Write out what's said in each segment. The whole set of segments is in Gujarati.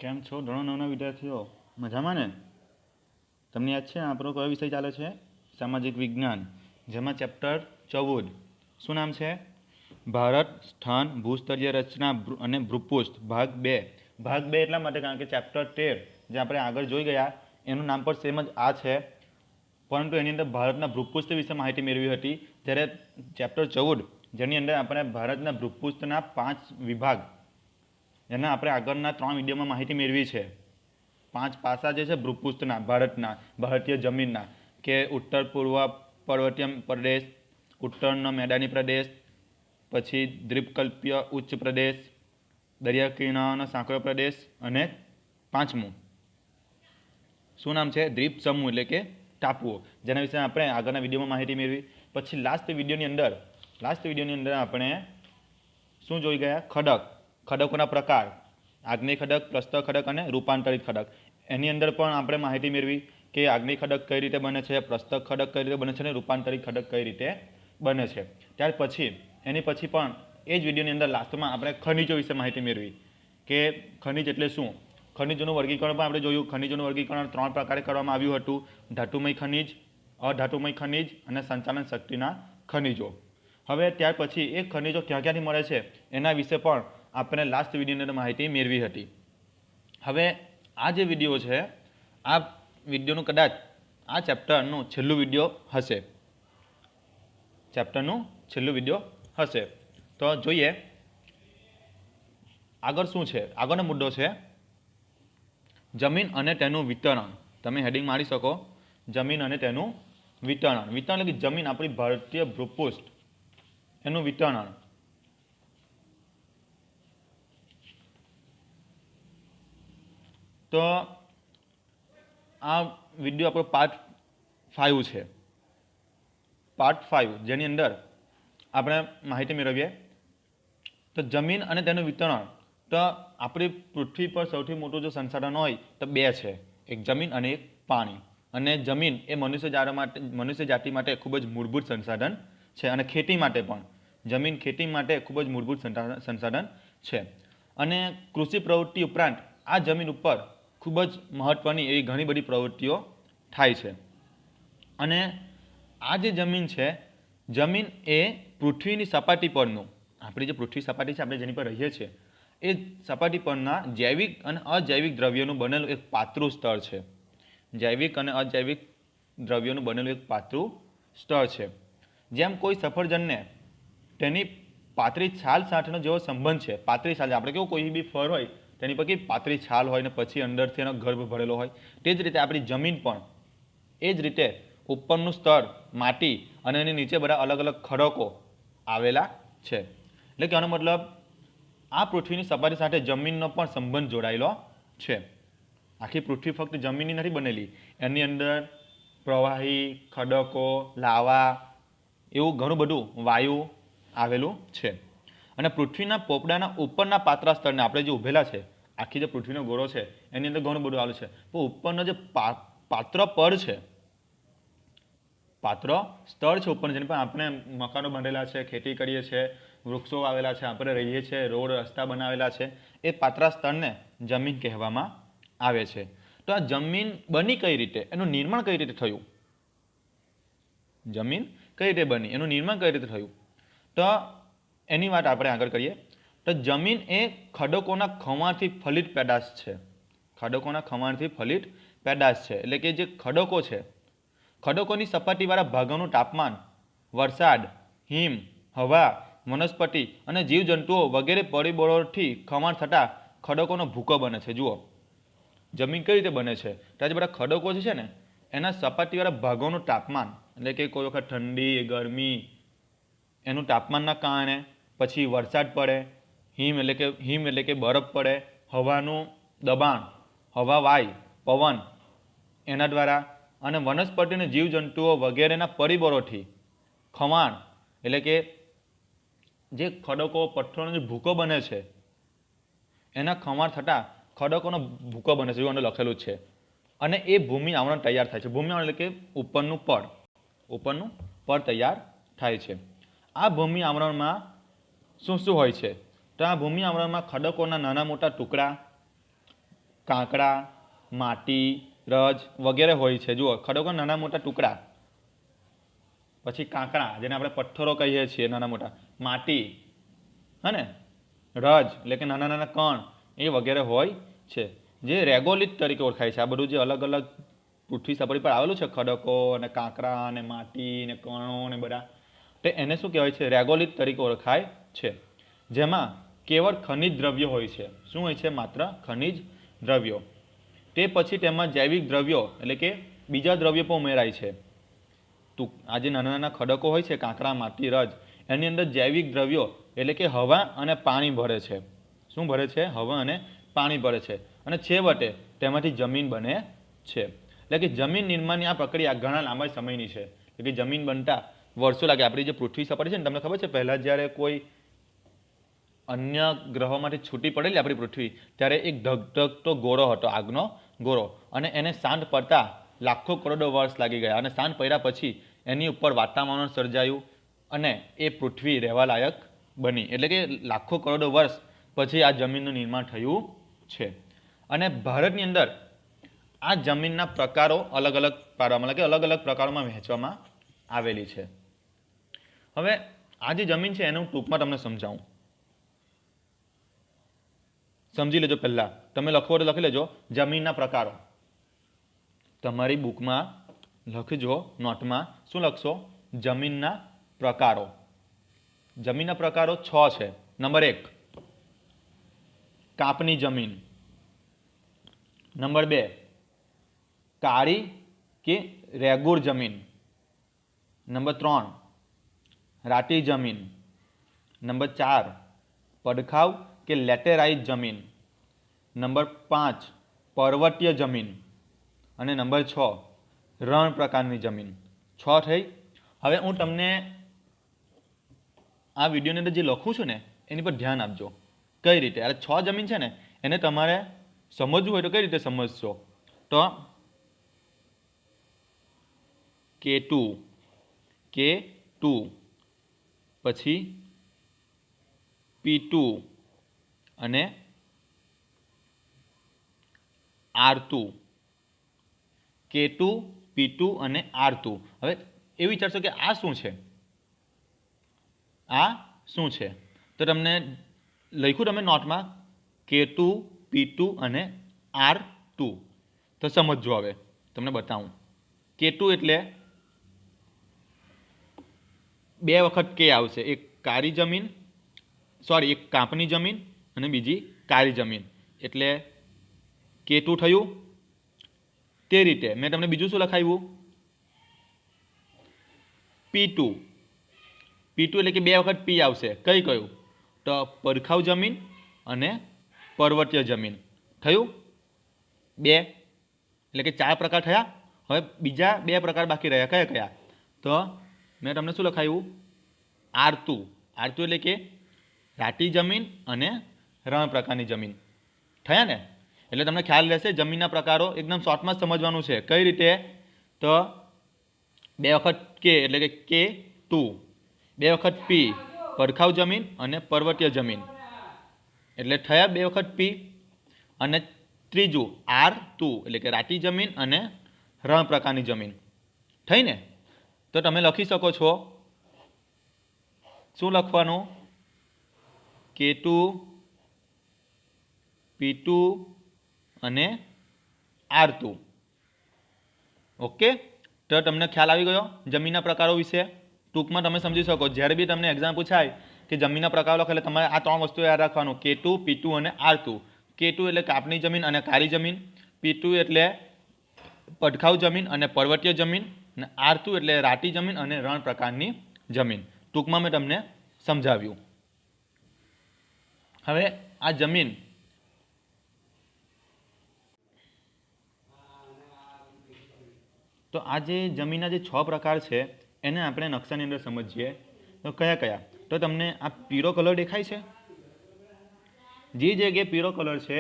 કેમ છો ધોરણ નવના વિદ્યાર્થીઓ? મજામાં ને? તમને યાદ છે આપણો કયો વિષય ચાલે છે? સામાજિક વિજ્ઞાન, જેમાં ચેપ્ટર 14 શું નામ છે? ભારત, સ્થાન, ભૂસ્તરીય રચના અને ભૂપૃષ્ઠ ભાગ 2. ભાગ 2 એટલા માટે કારણ કે ચેપ્ટર 13 જે આપણે આગળ જોઈ ગયા એનું નામ પણ સેમ જ આ છે, પરંતુ એની અંદર ભારતના ભૂપૃષ્ઠ વિશે માહિતી મેળવી હતી. ત્યારે ચેપ્ટર 14 જેની અંદર આપણે ભારતના ભૂપૃષ્ઠના 5 વિભાગ એના આપણે આગળના 3 વિડીયોમાં માહિતી મેળવી છે. 5 પાસા જે છે ભૂપૃષ્ઠના ભારતીય જમીનના, કે ઉત્તર પૂર્વ પર્વતીય પ્રદેશ, ઉત્તરનો મેદાની પ્રદેશ, પછી દ્વીપકલ્પીય ઉચ્ચ પ્રદેશ, દરિયા કિનારાનો સાંકડો પ્રદેશ, અને 5મું શું નામ છે? દ્વીપ સમૂહ એટલે કે ટાપુઓ, જેના વિશે આપણે આગળના વિડીયોમાં માહિતી મેળવી. પછી લાસ્ટ વિડીયોની અંદર આપણે શું જોઈ ગયા? ખડકોના પ્રકાર, આગ્નેય ખડક, પ્રસ્તર ખડક અને રૂપાંતરિત ખડક. એની અંદર પણ આપણે માહિતી મેળવી કે આગ્નેય ખડક કઈ રીતે બને છે, પ્રસ્તર ખડક કઈ રીતે બને છે અને રૂપાંતરિત ખડક કઈ રીતે બને છે. ત્યાર પછી એની પછી પણ એ જ વિડીયોની અંદર લાસ્ટમાં આપણે ખનિજો વિશે માહિતી મેળવી કે ખનિજ એટલે શું. ખનિજોનું વર્ગીકરણ પણ આપણે જોયું. ખનિજોનું વર્ગીકરણ 3 પ્રકારે કરવામાં આવ્યું હતું: ધાતુમય ખનિજ, અધાતુમય ખનિજ અને સંચાલન શક્તિના ખનિજો. હવે ત્યાર પછી એ ખનિજો ક્યાં ક્યાંથી મળે છે એના વિશે પણ આપણે લાસ્ટ વિડીયોની અંદર માહિતી મેળવી હતી. હવે આ જે વિડીયો છે, આ વિડીયોનું કદાચ આ ચેપ્ટરનું છેલ્લું વિડીયો હશે. તો જોઈએ આગળ શું છે. આગળનો મુદ્દો છે જમીન અને તેનું વિતરણ. તમે હેડિંગ મારી શકો, જમીન અને તેનું વિતરણ. વિતરણ એટલે કે જમીન, આપણી ભારતીય ભૂપૃષ્ઠ, એનું વિતરણ. તો આ વિડીયો આપણો પાર્ટ 5 છે. પાર્ટ 5 જેની અંદર આપણે માહિતી મેળવીએ તો જમીન અને તેનું વિતરણ. તો આપણી પૃથ્વી પર સૌથી મોટું જો સંસાધન હોય તો 2 છે, એક જમીન અને એક પાણી. અને જમીન એ મનુષ્ય જાતિ માટે ખૂબ જ મૂળભૂત સંસાધન છે, અને ખેતી માટે પણ જમીન ખેતી માટે ખૂબ જ મૂળભૂત સંસાધન છે. અને કૃષિ પ્રવૃત્તિ ઉપરાંત આ જમીન ઉપર ખૂબ જ મહત્ત્વની એવી ઘણી બધી પ્રવૃત્તિઓ થાય છે. અને આ જે જમીન છે, જમીન એ પૃથ્વીની સપાટી પરનું, આપણી જે પૃથ્વી સપાટી છે, આપણે જેની પર રહીએ છીએ, એ સપાટી પરના જૈવિક અને અજૈવિક દ્રવ્યોનું બનેલું એક પાતળું સ્તર છે. જૈવિક અને અજૈવિક દ્રવ્યોનું બનેલું એક પાતળું સ્તર છે. જેમ કોઈ સફરજનને તેની પાતળી છાલ સાથેનો જેવો સંબંધ છે, પાતળી છાલ, આપણે કેવું કોઈ બી ફળ હોય તેની પર કેવી પાતળી છાલ હોય ને પછી અંદરથી એનો ગર્ભ ભરેલો હોય, તે જ રીતે આપણી જમીન પણ એ જ રીતે ઉપરનું સ્તર માટી અને એની નીચે બધા અલગ અલગ ખડકો આવેલા છે. એટલે કે આનો મતલબ આ પૃથ્વીની સપાટી સાથે જમીનનો પણ સંબંધ જોડાયેલો છે. આખી પૃથ્વી ફક્ત જમીનની નથી બનેલી, એની અંદર પ્રવાહી, ખડકો, લાવા, એવું ઘણું બધું વાયુ આવેલું છે. અને પૃથ્વીના પોપડાના ઉપરના પાતળા સ્તરને આપણે જે ઊભેલા છે, આખી જે પૃથ્વીનો ગોળો છે એની અંદર ઘણું બધું આવેલું છે, પણ ઉપરનો જે પાત્ર પડ છે, પાત્ર સ્તર છે ઉપર, જેની પર આપણે મકાનો બાંધેલા છે, ખેતી કરીએ છીએ, વૃક્ષો આવેલા છે, આપણે રહીએ છીએ, રોડ રસ્તા બનાવેલા છે, એ પાતળા સ્તરને જમીન કહેવામાં આવે છે. તો આ જમીન બની કઈ રીતે, એનું નિર્માણ કઈ રીતે થયું, જમીન કઈ રીતે બની, એનું નિર્માણ કઈ રીતે થયું, તો એની વાત આપણે આગળ કરીએ. તો જમીન એ ખડકોના ખમાણથી ફલિત પેદાશ છે. ખડકોના ખમાણથી ફલિત પેદાશ છે એટલે કે જે ખડકો છે, ખડકોની સપાટીવાળા ભાગોનું તાપમાન, વરસાદ, હિમ, હવા, વનસ્પતિ અને જીવજંતુઓ વગેરે પરિબળોથી ખમાણ થતાં ખડકોનો ભૂકો બને છે. જુઓ જમીન કઈ રીતે બને છે, તો આજે બધા ખડકો છે ને એના સપાટીવાળા ભાગોનું તાપમાન, એટલે કે કોઈ વખત ઠંડી, ગરમી, એનું તાપમાનના કારણે પછી વરસાદ પડે, હિમ એટલે કે બરફ પડે, હવાનું દબાણ, હવા, વાય, પવન એના દ્વારા, અને વનસ્પતિ અને જીવજંતુઓ વગેરેના પરિબળોથી ખમાણ એટલે કે જે ખડકો, પથ્થરોનો જે ભૂકો બને છે એના ખમાણ થતાં ખડકોનો ભૂકો બને છે, એવું અંદર લખેલું છે. અને એ ભૂમિ આવરણ તૈયાર થાય છે. ભૂમિ આવરણ એટલે કે ઉપરનું પડ તૈયાર થાય છે. આ ભૂમિ આવરણમાં શું શું હોય છે, તો આ ભૂમિ આવરણમાં ખડકોના નાના મોટા ટુકડા, કાંકરા, માટી, રજ વગેરે હોય છે. જુઓ, ખડકો નાના મોટા ટુકડા, પછી કાંકરા જેને આપણે પથ્થરો કહીએ છીએ નાના મોટા, માટી, હે ને, રજ એટલે કે નાના નાના કણ એ વગેરે હોય છે, જે રેગોલિથ તરીકે ઓળખાય છે. આ બધું જે અલગ અલગ પૃથ્વી સપાટી પર આવેલું છે, ખડકો અને કાંકરા અને માટી ને કણો ને બધા, તે એને શું કહેવાય છે? રેગોલિથ તરીકે ઓળખાય છે. જેમાં કેવળ ખનિજ દ્રવ્યો હોય છે. શું હોય છે? માત્ર ખનિજ દ્રવ્યો. તે પછી તેમાં જૈવિક દ્રવ્યો એટલે કે બીજા દ્રવ્યો પણ ઉમેરાય છે. આ જે નાના નાના ખડકો હોય છે, કાંકરા, માટી, રજ, એની અંદર જૈવિક દ્રવ્યો એટલે કે હવા અને પાણી ભરે છે. શું ભરે છે? હવા અને પાણી ભરે છે. અને છેવટે તેમાંથી જમીન બને છે. એટલે કે જમીન નિર્માણની આ પ્રક્રિયા ઘણા લાંબા સમયની છે. એટલે કે જમીન બનતા વર્ષો લાગે. આપણી જે પૃથ્વી સપાટી છે ને, તમને ખબર છે પહેલાં જ્યારે કોઈ અન્ય ગ્રહોમાંથી છૂટી પડેલી આપણી પૃથ્વી, ત્યારે એક ધગધગતો ગોળો હતો, આગનો ગોળો, અને એને શાંત પડતા લાખો કરોડો વર્ષ લાગી ગયા. અને શાંત પડ્યા પછી એની ઉપર વાતાવરણ સર્જાયું અને એ પૃથ્વી રહેવા લાયક બની. એટલે કે લાખો કરોડો વર્ષ પછી આ જમીનનું નિર્માણ થયું છે. અને ભારતની અંદર આ જમીનના પ્રકારો અલગ અલગ પાડવામાં, એટલે કે અલગ અલગ પ્રકારોમાં વહેંચવામાં આવેલી છે. હવે આ જે જમીન છે એને હું ટૂંકમાં તમને સમજાવું. સમજી લેજો. પહેલા તમે લખવો તો લખી લેજો જમીનના પ્રકારો. તમારી બુકમાં લખજો, નોટમાં શું લખશો? જમીનના પ્રકારો. જમીનના પ્રકારો 6 છે. નંબર 1, કાપની જમીન. નંબર 2, કાળી કે રેગુર જમીન. નંબર 3, રાટી જમીન. નંબર 4, પડખાવ કે લેટેરાઇટ જમીન. નંબર 5, પર્વતીય જમીન. અને નંબર 6, રણ પ્રકારની જમીન. 6 થઈ. હવે હું તમને આ વિડીયોની અંદર જે લખું છું ને એની પર ધ્યાન આપજો. કઈ રીતે? આ 6 જમીન છે ને એને તમારે સમજવું હોય તો કઈ રીતે સમજશો? તો K2, પછી P2 અને R2. K2, P2 અને R2. હવે એ વિચારશો કે આ શું છે? આ શું છે? તો તમને લખ્યું તમે નોટમાં K2, P2 અને R2. તો સમજો. હવે તમને બતાવું. K2 એટલે 2 વખત K આવશે. એક કાળી જમીન, એક કાપની જમીન અને બીજી કાળી જમીન, એટલે K2 થયું. તે રીતે મેં તમને બીજું શું લખાવ્યું? P2 એટલે કે 2 વખત P આવશે. કયું? તો પડખાવ જમીન અને પર્વતીય જમીન. થયું 2, એટલે કે 4 પ્રકાર થયા. હવે બીજા 2 પ્રકાર બાકી રહ્યા. કયા? તો મેં તમને શું લખાવ્યું? R2 એટલે કે રાટી જમીન અને રણ પ્રકારની જમીન. થયા ને? એટલે તમને ખ્યાલ રહેશે. જમીનના પ્રકારો એકદમ શોર્ટમાં જ સમજવાનું છે. કઈ રીતે? તો 2 વખત K એટલે કે K2, 2 વખત P પડખાવ જમીન અને પર્વતીય જમીન, એટલે થયા 2 વખત P. અને ત્રીજું R2 એટલે કે રાટી જમીન અને રણ પ્રકારની જમીન. થઈ ને? તો તમે લખી શકો છો. શું લખવાનું? K2, P2 અને R2. ઓકે? તો તમને ખ્યાલ આવી ગયો જમીનના પ્રકારો વિશે. ટૂંકમાં તમે સમજી શકો. જ્યારે બી તમને એક્ઝામ પૂછાય કે જમીનના પ્રકારો લખે એટલે તમારે આ 3 વસ્તુ યાદ રાખવાનું: K2, P2 અને R2. K2 એટલે કાપની જમીન અને કાળી જમીન. P2 એટલે પડખાવ જમીન અને પર્વતીય જમીન. અને R2 એટલે રાટી જમીન અને રણ પ્રકારની જમીન. ટૂંકમાં મેં તમને સમજાવ્યું. હવે આ જમીન તો આ જે જમીનના જે 6 પ્રકાર છે એને આપણે નકશાની અંદર સમજીએ. તો કયા? તો તમને આ પીળો કલર દેખાય છે? જે જગ્યાએ પીળો કલર છે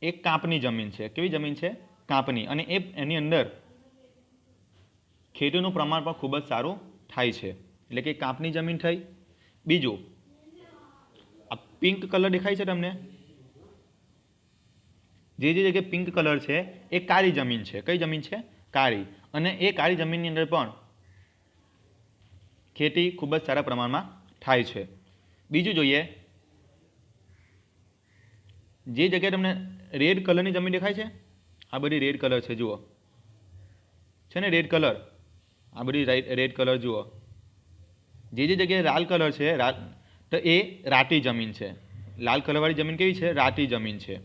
એ કાપની જમીન છે. કેવી જમીન છે? કાપની. અને એની અંદર ખેતીનું પ્રમાણ પણ ખૂબ જ સારું થાય છે. એટલે કે કાપની જમીન થઈ. બીજું, આ પિંક કલર દેખાય છે તમને? જે જગ્યાએ પિંક કલર છે એ કાળી જમીન છે. કઈ જમીન છે? કાળી. અને એ કાળી જમીનની અંદર પણ ખેતી ખૂબ જ સારા પ્રમાણમાં થાય છે. બીજું જોઈએ, જે જગ્યાએ તમને રેડ કલરની જમીન દેખાય છે, આ બધી રેડ કલર છે, જુઓ છે ને રેડ કલર, આ બધી રેડ કલર જુઓ. જે જગ્યાએ લાલ કલર છે તો એ રાતી જમીન છે. લાલ કલરવાળી જમીન કેવી છે? રાતી જમીન છે.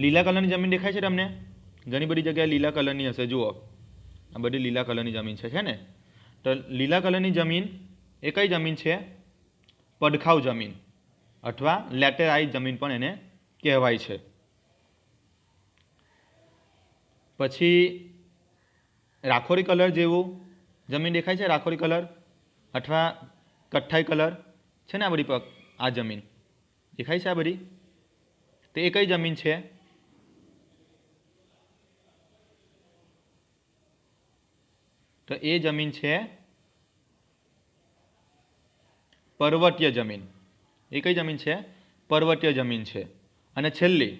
લીલા કલરની જમીન દેખાય છે તમને? ઘણી બધી જગ્યાએ લીલા કલરની હશે, જુઓ આ બધી લીલા કલરની જમીન છે ને? તો લીલા કલરની જમીન એ કઈ જમીન છે? પડખાઉ જમીન અથવા લેટેરાઇટ જમીન પણ એને કહેવાય છે. પછી રાખોડી કલર જેવું જમીન દેખાય છે, રાખોડી કલર અથવા કથ્થાઈ કલર છે ને, આ બધી આ જમીન દેખાય છે આ બધી. તો એ કઈ જમીન છે? તો એ જમીન છે પર્વતીય જમીન. એ કઈ જમીન છે? પર્વતીય જમીન છે. અને છેલ્લી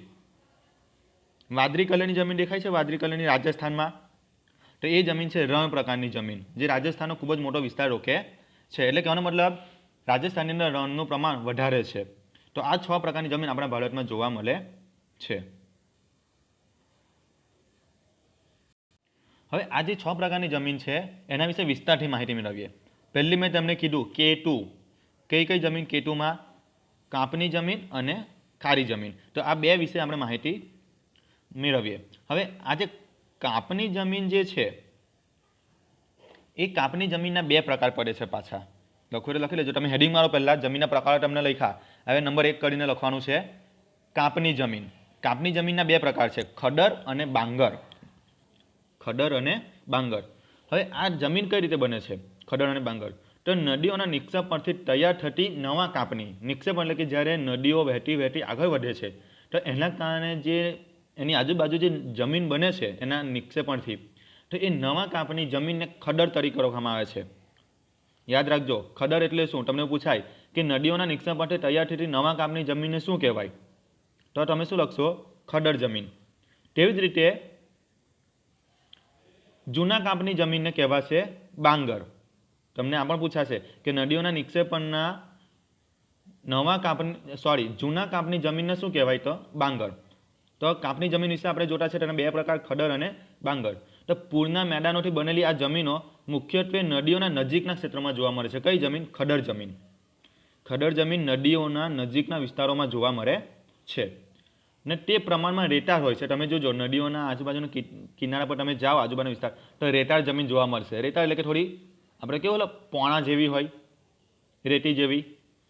વાદળી કલરની જમીન દેખાય છે, વાદળી કલરની રાજસ્થાનમાં. તો એ જમીન છે રણ પ્રકારની જમીન, જે રાજસ્થાનનો ખૂબ જ મોટો વિસ્તાર રોકે છે. એટલે કહેવાનો મતલબ રાજસ્થાનની અંદર રણનું પ્રમાણ વધારે છે. તો આ 6 પ્રકારની જમીન આપણા ભારતમાં જોવા મળે છે. હવે આ જે 6 પ્રકારની જમીન છે એના વિશે વિસ્તારથી માહિતી મેળવીએ. પહેલી મેં તમને કીધું K2. કઈ જમીન K2માં? કાપની જમીન અને ખારી જમીન. તો આ બે વિશે આપણે માહિતી મેળવીએ. હવે આ જે કાપની જમીન જે છે એ કાપની જમીનના 2 પ્રકાર પડે છે પાછા. લખી લેજો તમે, હેડિંગ મારો પહેલાં જમીનના પ્રકાર તમને લખ્યા. હવે નંબર 1 કરીને લખવાનું છે કાપની જમીન. કાપની જમીનના 2 પ્રકાર છે, ખડર અને બાંગર. ખડર અને બાંગર. હવે આ જમીન કઈ રીતે બને છે, ખડર અને બાંગર? તો નદીઓના નિક્ષેપ પરથી તૈયાર થતી નવા કાપની. નિક્ષેપ એટલે કે જ્યારે નદીઓ વહેતી આગળ વધે છે તો એના કારણે જે એની આજુબાજુ જે જમીન બને છે એના નિક્ષેપણથી, તો એ નવા કાપની જમીનને ખડર તરીકે ઓળખવામાં આવે છે. યાદ રાખજો, ખડર એટલે શું? તમને પૂછાય કે નદીઓના નિક્ષેપ પરથી તૈયાર થતી નવા કાપની જમીનને શું કહેવાય? તો તમે શું લખશો? ખડર જમીન. તેવી જ રીતે જૂના કાપની જમીનને કહેવાશે બાંગર. તમને આ પણ પૂછાશે કે નદીઓના નિક્ષેપણના જૂના કાપની જમીનને શું કહેવાય? તો બાંગર. તો કાપની જમીન વિશે આપણે જોતા છે તેના 2 પ્રકાર, ખડર અને બાંગર. તો પૂરના મેદાનોથી બનેલી આ જમીનો મુખ્યત્વે નદીઓના નજીકના ક્ષેત્રમાં જોવા મળે છે. કઈ જમીન? ખડર જમીન. ખડર જમીન નદીઓના નજીકના વિસ્તારોમાં જોવા મળે છે ને તે પ્રમાણમાં રેતાળ હોય છે. તમે જોજો નદીઓના આજુબાજુના કિનારા પર તમે જાઓ, આજુબાજુના વિસ્તાર, તો રેતાળ જમીન જોવા મળશે. રેતાળ એટલે કે થોડી આપણે કેવું પોણા જેવી હોય, રેતી જેવી,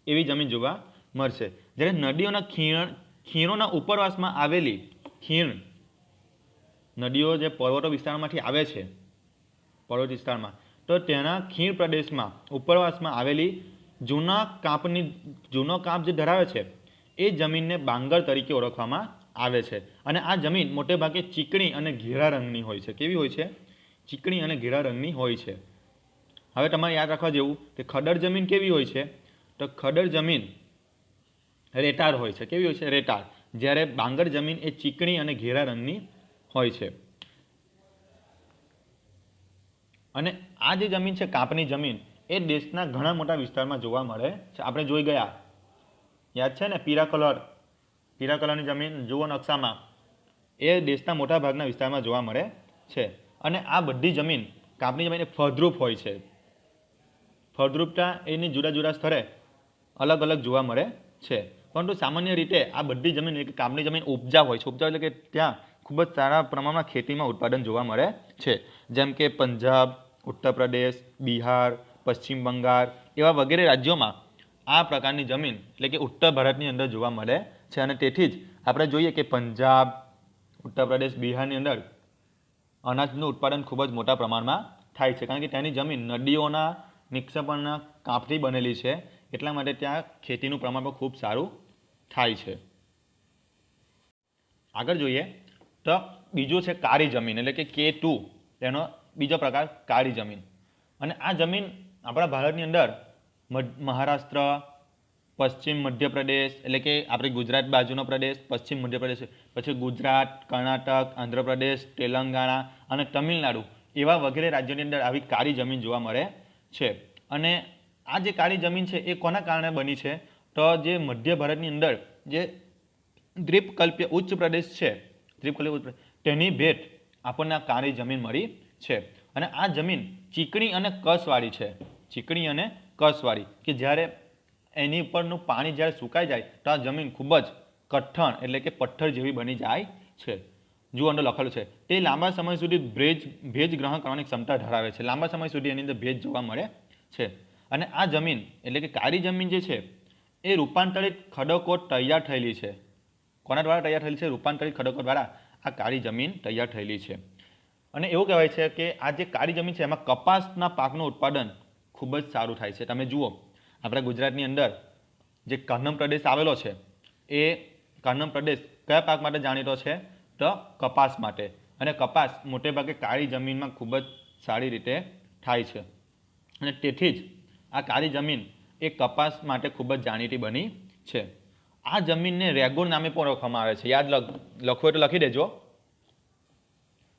એવી જમીન જોવા મળશે. જ્યારે નદીઓના ખીણોના ઉપરવાસમાં આવેલી ખીણ, નદીઓ જે પર્વતો વિસ્તારમાંથી આવે છે, પર્વત વિસ્તારમાં, તો તેના ખીણ પ્રદેશમાં ઉપરવાસમાં આવેલી જૂનો કાપ જે ધરાવે છે એ જમીનને બાંગર તરીકે ઓળખવામાં આવે છે. અને આ જમીન મોટે ભાગે ચીકણી અને ઘેરા રંગની હોય છે. કેવી હોય છે? ચીકણી અને ઘેરા રંગની હોય છે. હવે તમારે યાદ રાખવા જેવું કે ખડર જમીન કેવી હોય છે? તો ખડર જમીન રેતાળ હોય છે. કેવી હોય છે? રેતાળ. જ્યારે બાંગર જમીન એ ચીકણી અને ઘેરા રંગની હોય છે. અને આ જે જમીન છે કાપની જમીન, એ દેશના ઘણા મોટા વિસ્તારમાં જોવા મળે છે. આપણે જોઈ ગયા, યાદ છે ને, પીળા કલરની જમીન જુઓ નકશામાં, એ દેશના મોટા ભાગના વિસ્તારમાં જોવા મળે છે. અને આ બધી જમીન, કાપની જમીન એ ફળદ્રુપ હોય છે. ફળદ્રુપતા એની જુદા જુદા સ્થળે અલગ અલગ જોવા મળે છે. પરંતુ સામાન્ય રીતે આ બધી જમીન એટલે કે કાપની જમીન ઉપજાઉ હોય છે. ઉપજાઉ એટલે કે ત્યાં ખૂબ જ સારા પ્રમાણમાં ખેતીમાં ઉત્પાદન જોવા મળે છે. જેમ કે પંજાબ, ઉત્તર પ્રદેશ, બિહાર, પશ્ચિમ બંગાળ એવા વગેરે રાજ્યોમાં આ પ્રકારની જમીન એટલે કે ઉત્તર ભારતની અંદર જોવા મળે છે. અને તેથી જ આપણે જોઈએ કે પંજાબ, ઉત્તર પ્રદેશ, બિહારની અંદર અનાજનું ઉત્પાદન ખૂબ જ મોટા પ્રમાણમાં થાય છે. કારણ કે ત્યાંની જમીન નદીઓના નિક્ષેપણના કાપથી બનેલી છે, એટલા માટે ત્યાં ખેતીનું પ્રમાણ પણ ખૂબ સારું થાય છે. આગળ જોઈએ તો બીજું છે કાળી જમીન એટલે કે K2, તેનો બીજો પ્રકાર કાળી જમીન. અને આ જમીન આપણા ભારતની અંદર મહારાષ્ટ્ર, પશ્ચિમ મધ્યપ્રદેશ એટલે કે આપણે ગુજરાત બાજુનો પ્રદેશ પશ્ચિમ મધ્યપ્રદેશ, પછી ગુજરાત, કર્ણાટક, આંધ્રપ્રદેશ, તેલંગાણા અને તમિલનાડુ એવા વગેરે રાજ્યોની અંદર આવી કાળી જમીન જોવા મળે છે. અને આ જે કાળી જમીન છે એ કોના કારણે બની છે? તો જે મધ્ય ભારતની અંદર જે દ્વીપકલ્પીય ઉચ્ચ પ્રદેશ છે, તેની ભેટ આપણને આ કાળી જમીન મળી છે. અને આ જમીન ચીકણી અને કસવાળી છે. ચીકણી અને કસવાળી કે જ્યારે એની ઉપરનું પાણી જ્યારે સુકાઈ જાય તો આ જમીન ખૂબ જ કઠણ એટલે કે પથ્થર જેવી બની જાય છે. જુઓ અંદર લખેલું છે તે લાંબા સમય સુધી ભેજ ગ્રહણ કરવાની ક્ષમતા ધરાવે છે. લાંબા સમય સુધી એની અંદર ભેજ જોવા મળે છે. અને આ જમીન એટલે કે કાળી જમીન જે છે એ રૂપાંતરિત ખડકો તૈયાર થયેલી છે. કોના દ્વારા તૈયાર થયેલી છે? રૂપાંતરિત ખડકો દ્વારા આ કાળી જમીન તૈયાર થયેલી છે. અને એવું કહેવાય છે કે આ જે કાળી જમીન છે એમાં કપાસના પાકનું ઉત્પાદન ખૂબ જ સારું થાય છે. તમે જુઓ આપણા ગુજરાતની અંદર જે કર્નમ પ્રદેશ આવેલો છે એ કર્નમ પ્રદેશ કયા પાક માટે જાણીતો છે? તો કપાસ માટે. અને કપાસ મોટે ભાગે કાળી જમીનમાં ખૂબ જ સારી રીતે થાય છે. અને તેથી જ આ કાળી જમીન એ કપાસ માટે ખૂબ જ જાણીતી બની છે. આ જમીનને રેગુર નામે પણ ઓળખવામાં આવે છે. યાદ લખવું હોય તો લખી દેજો.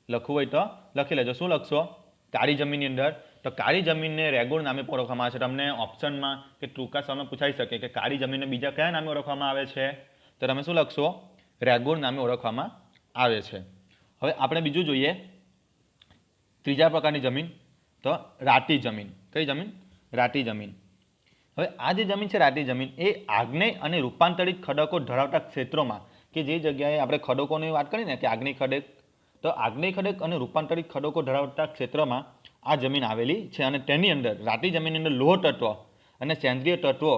લખવું હોય તો લખી લેજો. શું લખશો કાળી જમીનની અંદર? તો કાળી જમીનને રેગુર નામે પણ ઓળખવામાં આવે છે. તમને ઓપ્શનમાં કે ટૂંકા સમયમાં પૂછાઈ શકે કે કાળી જમીનને બીજા કયા નામે ઓળખવામાં આવે છે? તો તમે શું લખશો? રેગુર નામે ઓળખવામાં આવે છે. હવે આપણે બીજું જોઈએ ત્રીજા પ્રકારની જમીન, તો રાટી જમીન. કઈ જમીન? રાટી જમીન. હવે આ જે જમીન છે રાટી જમીન એ આગ્નેય અને રૂપાંતરિત ખડકો ધરાવતા ક્ષેત્રોમાં, કે જે જગ્યાએ આપણે ખડકોની વાત કરીએ ને કે આગ્નેય ખડક, તો આગ્નેય ખડક અને રૂપાંતરિત ખડકો ધરાવતા ક્ષેત્રમાં આ જમીન આવેલી છે. અને તેની અંદર રાટી જમીનની અંદર લોહ તત્વો અને સેન્દ્રિય તત્વો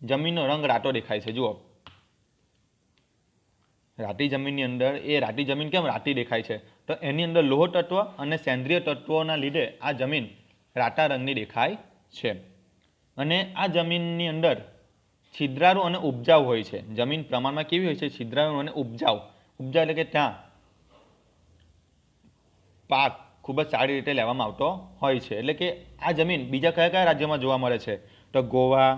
જમીનનો રંગ રાતો દેખાય છે. જુઓ રાટી જમીનની અંદર એ રાટી જમીન કેમ રાટી દેખાય છે? તો એની અંદર લોહ તત્વ અને સેન્દ્રિય તત્વોના લીધે આ જમીન રાટા રંગની દેખાય છે. અને આ જમીનની અંદર છિદ્રાળુ અને ઉપજાઉ હોય છે. જમીન પ્રમાણમાં કેવી હોય છે? છિદ્રાળુ અને ઉપજાઉ. ઉપજાઉ એટલે કે ત્યાં પાક ખૂબ જ સારી રીતે લેવામાં આવતો હોય છે. એટલે કે આ જમીન બીજા કયા કયા રાજ્યોમાં જોવા મળે છે? તો ગોવા,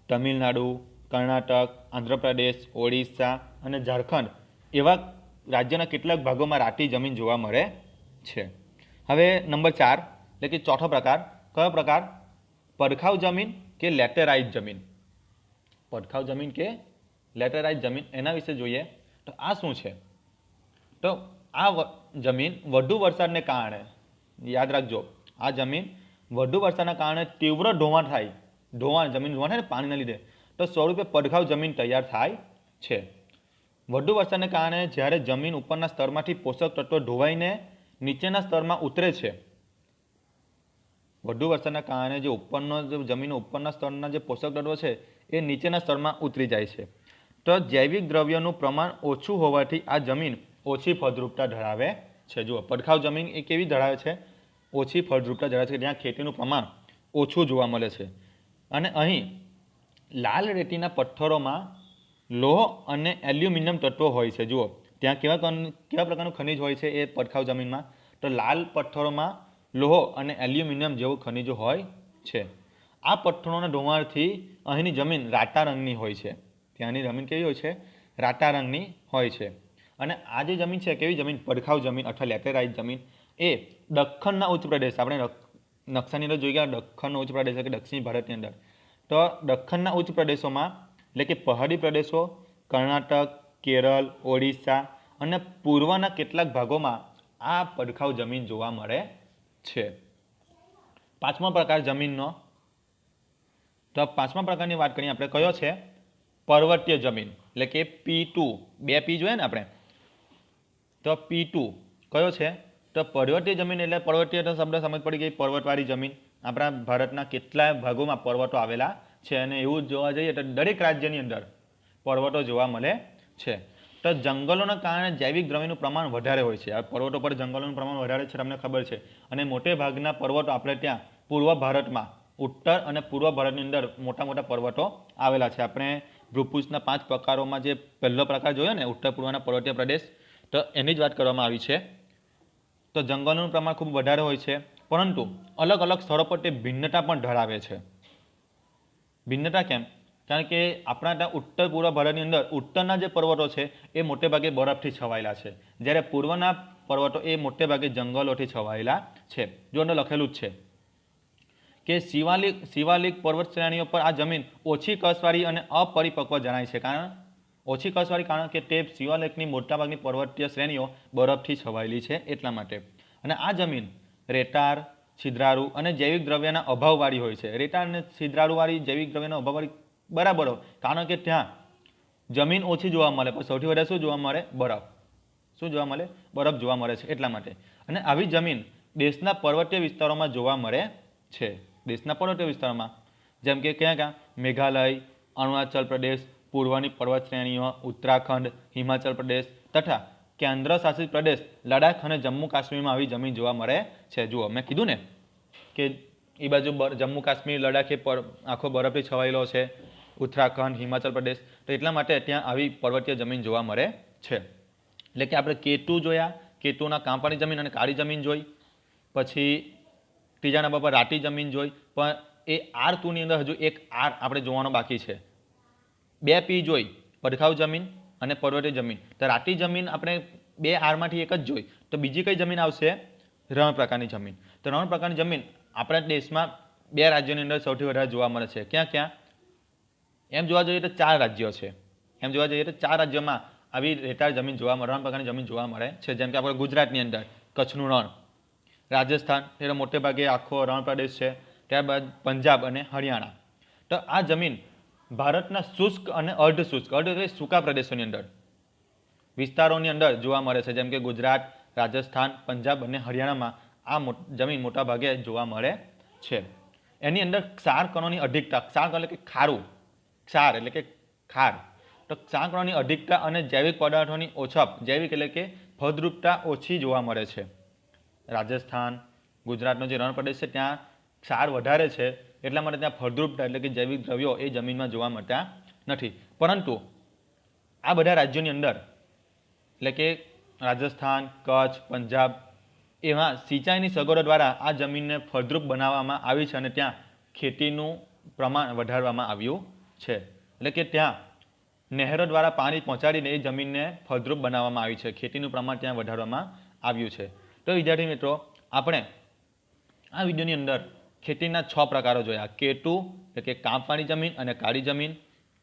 તમિલનાડુ, કર્ણાટક, આંધ્રપ્રદેશ, ઓડિશા અને ઝારખંડ એવા રાજ્યના કેટલાક ભાગોમાં રાટી જમીન જોવા મળે છે. હવે નંબર 4 એટલે કે ચોથો પ્રકાર. કયો પ્રકાર? પડખાઉ જમીન કે લેટેરાઇટ જમીન. પડખાઉ જમીન કે લેટેરાઇટ જમીન એના વિશે જોઈએ. તો આ શું છે? તો આ જમીન વધુ વરસાદને કારણે, યાદ રાખજો, આ જમીન વધુ વરસાદના કારણે તીવ્ર ધોવાણ થાય, જમીન ધોવાણ થાય ને પાણીના લીધે, તો સ્વરૂપે પડખાઉ જમીન તૈયાર થાય છે. વધુ વરસાદને કારણે જ્યારે જમીન ઉપરના સ્તરમાંથી પોષક તત્વો ધોવાઈને નીચેના સ્તરમાં ઉતરે છે, વધુ વરસાદના કારણે જે જમીન ઉપરના સ્તરના જે પોષક તત્વો છે એ નીચેના સ્તરમાં ઉતરી જાય છે. તો જૈવિક દ્રવ્યનું પ્રમાણ ઓછું હોવાથી આ જમીન ઓછી ફળદ્રુપતા ધરાવે છે. જુઓ પડખાઉ જમીન એ કેવી ધરાવે છે? ઓછી ફળદ્રુપતા ધરાવે છે, જ્યાં ખેતીનું પ્રમાણ ઓછું જોવા મળે છે. અને અહીં લાલ રેતીના પથ્થરોમાં લોહ અને એલ્યુમિનિયમ તત્વો હોય છે. જુઓ ત્યાં કેવા પ્રકારનું ખનિજ હોય છે એ પડખાઉ જમીનમાં? તો લાલ પથ્થરોમાં લોહ અને એલ્યુમિનિયમ જેવું ખનિજો હોય છે. આ પથ્થરોના ધોવાણથી અહીંની જમીન રાટા રંગની હોય છે. ત્યાંની જમીન કેવી હોય છે? રાટા રંગની હોય છે. અને આ જે જમીન છે કેવી જમીન? પડખાઉ જમીન અથવા લેટેરાઇટ જમીન એ દખ્ખણના ઉચ્ચ પ્રદેશ, આપણે નકશાની અંદર જોઈ ગયા દખ્ખણનો ઉચ્ચ પ્રદેશ એટલે કે દક્ષિણ ભારતની અંદર, તો દખ્ખણના ઉચ્ચ પ્રદેશોમાં એટલે કે પહાડી પ્રદેશો, કર્ણાટક, કેરળ, ઓડિશા અને પૂર્વના કેટલાક ભાગોમાં આ પડખાઉ જમીન જોવા મળે છે. પાંચમા પ્રકાર જમીનનો, તો પાંચમા પ્રકારની વાત કરીએ આપણે, કયો છે? પર્વતીય જમીન એટલે કે P2. 2 P જોઈએ ને આપણે, તો P2 કયો છે? તો પર્વતીય જમીન એટલે પર્વતીય શબ્દ સમજ પડી ગઈ, પર્વતવાળી જમીન. આપણા ભારતના કેટલાય ભાગોમાં પર્વતો આવેલા છે અને એવું જોવા જઈએ તો દરેક રાજ્યની અંદર પર્વતો જોવા મળે છે. તો જંગલોના કારણે જૈવિક દ્રવ્યનું પ્રમાણ વધારે હોય છે. આ પર્વતો પર જંગલોનું પ્રમાણ વધારે છે, તમને ખબર છે. અને મોટે ભાગના પર્વતો આપણે ત્યાં પૂર્વ ભારતમાં, ઉત્તર અને પૂર્વ ભારતની અંદર મોટા મોટા પર્વતો આવેલા છે. આપણે ભૂપૃષ્ઠના 5 પ્રકારોમાં જે પહેલો પ્રકાર જોયો ને ઉત્તર પૂર્વના પર્વતીય પ્રદેશ, તો એની જ વાત કરવામાં આવી છે. તો જંગલોનું પ્રમાણ ખૂબ વધારે હોય છે, પરંતુ અલગ અલગ સ્થળો પર તે ભિન્નતા પણ ધરાવે છે. ભિન્નતા કેમ? કારણ કે આપણા ત્યાં ઉત્તર પૂર્વ ભારતની અંદર ઉત્તરના જે પર્વતો છે એ મોટે ભાગે બરફથી છવાયેલા છે, જ્યારે પૂર્વના પર્વતો એ મોટે ભાગે જંગલોથી છવાયેલા છે. જો અંદર લખેલું જ છે કે શિવાલિક પર્વત શ્રેણીઓ પર આ જમીન ઓછી કસવાળી અને અપરિપક્વ જણાય છે. ઓછી કસવાળી કારણ કે તે શિવાલિકની મોટાભાગની પર્વતીય શ્રેણીઓ બરફથી છવાયેલી છે એટલા માટે. અને આ જમીન રેતાળ, છિદ્રાળુ અને જૈવિક દ્રવ્યના અભાવવાળી હોય છે. રેતાળ અને છિદ્રાળુવાળી જૈવિક દ્રવ્યના અભાવવાળી બરાબર હોય, કારણ કે ત્યાં જમીન ઓછી જોવા મળે પણ સૌથી વધારે શું જોવા મળે? બરફ. શું જોવા મળે? બરફ જોવા મળે છે એટલા માટે. અને આવી જમીન દેશના પર્વતીય વિસ્તારોમાં જોવા મળે છે. દેશના પર્વતીય વિસ્તારોમાં જેમ કે ક્યાં? મેઘાલય, અરુણાચલ પ્રદેશ, પૂર્વની પર્વત શ્રેણીઓ, ઉત્તરાખંડ, હિમાચલ પ્રદેશ તથા કેન્દ્ર શાસિત પ્રદેશ લડાખ અને જમ્મુ કાશ્મીરમાં આવી જમીન જોવા મળે છે. જુઓ, મેં કીધું ને કે એ બાજુ જમ્મુ કાશ્મીર, લડાખ એ આખો બરફથી છવાયેલો છે, ઉત્તરાખંડ, હિમાચલ પ્રદેશ, તો એટલા માટે ત્યાં આવી પર્વતીય જમીન જોવા મળે છે. એટલે કે આપણે કેતુ જોયા, કેતુના કાંપાની જમીન અને કાળી જમીન જોઈ, પછી ત્રીજા નંબર પર રાટી જમીન જોઈ, પણ એ R2ની અંદર હજુ એક R આપણે જોવાનો બાકી છે. 2P જોઈ, પડખાઉ જમીન અને પર્વતીય જમીન. તો રાટી જમીન આપણે 2R એક જ જોઈ, તો બીજી કઈ જમીન આવશે? રણ પ્રકારની જમીન. તો રણ પ્રકારની જમીન આપણા દેશમાં 2 રાજ્યોની અંદર સૌથી વધારે જોવા મળે છે. ક્યાં ક્યાં? એમ જોવા જઈએ તો 4 રાજ્યો છે. એમ જોવા જઈએ તો 4 રાજ્યોમાં આવી રેતાળ જમીન જોવા મળે, રણ પ્રકારની જમીન જોવા મળે છે. જેમ કે આપણે ગુજરાતની અંદર કચ્છનું રણ, રાજસ્થાન એટલે મોટે ભાગે આખો રણ પ્રદેશ છે, ત્યારબાદ પંજાબ અને હરિયાણા. તો આ જમીન ભારતના શુષ્ક અને અર્ધશુષ્ક એટલે સૂકા પ્રદેશોની અંદર વિસ્તારોની અંદર જોવા મળે છે. જેમ કે ગુજરાત, રાજસ્થાન, પંજાબ અને હરિયાણામાં આ જમીન મોટા ભાગે જોવા મળે છે. એની અંદર ક્ષાર કણોની અધિકતા, ક્ષાર એટલે કે ખારું, ક્ષાર એટલે કે ખાર, તો ક્ષાર કણોની અધિકતા અને જૈવિક પદાર્થોની ઓછપ, જૈવિક એટલે કે ફળદ્રુપતા ઓછી જોવા મળે છે. રાજસ્થાન, ગુજરાતનો જે રણ પ્રદેશ છે ત્યાં ક્ષાર વધારે છે, એટલા માટે ત્યાં ફળદ્રુપતા એટલે કે જૈવિક દ્રવ્યો એ જમીનમાં જોવા મળતા નથી. પરંતુ આ બધા રાજ્યોની અંદર એટલે કે રાજસ્થાન, કચ્છ, પંજાબ એમાં સિંચાઈની સગવડો દ્વારા આ જમીનને ફળદ્રુપ બનાવવામાં આવી છે અને ત્યાં ખેતીનું પ્રમાણ વધારવામાં આવ્યું છે. એટલે કે ત્યાં નહેરો દ્વારા પાણી પહોંચાડીને એ જમીનને ફળદ્રુપ બનાવવામાં આવી છે, ખેતીનું પ્રમાણ ત્યાં વધારવામાં આવ્યું છે. તો વિદ્યાર્થી મિત્રો, આપણે આ વિડીયોની અંદર ખેતીના 6 પ્રકારો જોયા. કેતુ એટલે કે કાંપવાળી જમીન અને કાળી જમીન,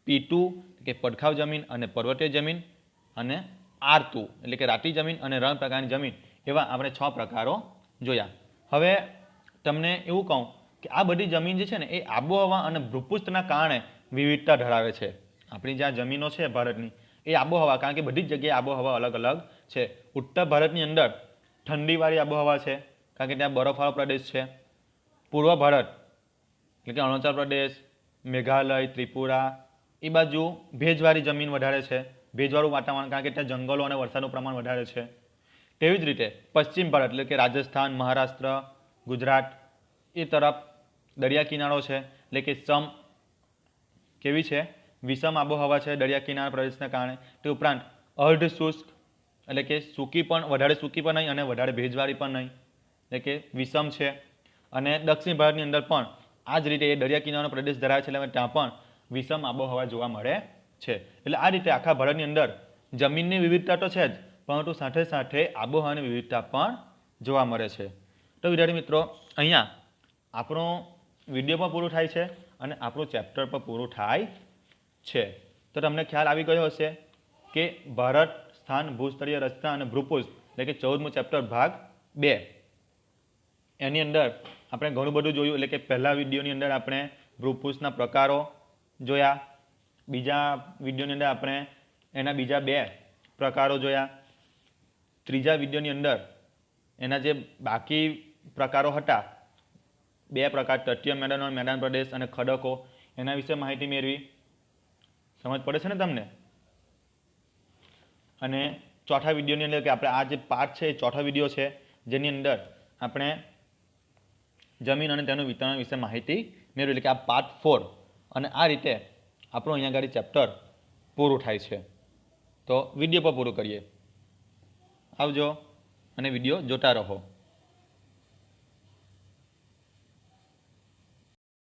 P2 એટલે કે પડખાઉ જમીન અને પર્વતીય જમીન, અને R2 એટલે કે રાટી જમીન અને રણ પ્રકારની જમીન, એવા આપણે 6 પ્રકારો જોયા. હવે તમને એવું કહું કે આ બધી જમીન જે છે ને એ આબોહવા અને ભૂપૃષ્ઠના કારણે વિવિધતા ધરાવે છે. આપણી જે જમીનો છે ભારતની એ આબોહવા, કારણ કે બધી જ જગ્યાએ આબોહવા અલગ અલગ છે. ઉત્તર ભારતની અંદર ઠંડીવાળી આબોહવા છે, કારણ કે ત્યાં બરફવાળો પ્રદેશ છે. પૂર્વ ભારત એટલે કે અરુણાચલ પ્રદેશ, મેઘાલય, ત્રિપુરા એ બાજુ ભેજવાળી જમીન વધારે છે, ભેજવાળું વાતાવરણ, કારણ કે ત્યાં જંગલો અને વરસાદનું પ્રમાણ વધારે છે. તેવી જ રીતે પશ્ચિમ ભારત એટલે કે રાજસ્થાન, મહારાષ્ટ્ર, ગુજરાત એ તરફ દરિયા કિનારો છે, એટલે કે કેવી છે? વિષમ આબોહવા છે દરિયા કિનારા પ્રદેશના કારણે. તે ઉપરાંત અર્ધ શુષ્ક એટલે કે સૂકી પણ, વધારે સૂકી પણ નહીં અને વધારે ભેજવાળી પણ નહીં, એટલે કે વિષમ છે. અને દક્ષિણ ભારતની અંદર પણ આ જ રીતે એ દરિયા કિનારાનો પ્રદેશ ધરાવે છે, એટલે ત્યાં પણ વિષમ આબોહવા જોવા મળે છે. એટલે આ રીતે આખા ભારતની અંદર જમીનની વિવિધતા તો છે જ, પરંતુ સાથે સાથે આબોહવાની વિવિધતા પણ જોવા મળે છે. તો વિદ્યાર્થી મિત્રો, અહીંયા આપણો વિડીયો પણ પૂરું થાય છે અને આપણું ચેપ્ટર પણ પૂરું થાય છે. તો તમને ખ્યાલ આવી ગયો હશે કે ભારત, સ્થાન, ભૂસ્તરીય રચના અને ભૂપૃષ્ઠ એટલે કે 14મું ચેપ્ટર ભાગ 2, એની અંદર આપણે ઘણું બધું જોયું. એટલે કે પહેલા વિડીયોની અંદર આપણે ભૂપૃષ્ઠના પ્રકારો જોયા, બીજા વિડીયોની અંદર આપણે એના બીજા 2 પ્રકારો જોયા, ત્રીજા વિડીયોની અંદર એના જે બાકી પ્રકારો હતા 2 પ્રકાર, તટીય મેદાનો, મેદાન પ્રદેશ અને ખડકો, એના વિશે માહિતી મેળવી. સમજ પડે છે ને તમને? અને ચોથા વિડીયોની અંદર કે આપણે આ જે પાર્ટ છે એ ચોથો વિડીયો છે, જેની અંદર આપણે જમીન અને તેનું વિતરણ વિશે માહિતી મેળવી, એટલે કે આ પાર્ટ 4. અને આ રીતે આપણું અહીંયા આગળ ચેપ્ટર પૂરું થાય છે. તો વિડીયો પર પૂરું કરીએ. આવજો અને વિડીયો જોતા રહો.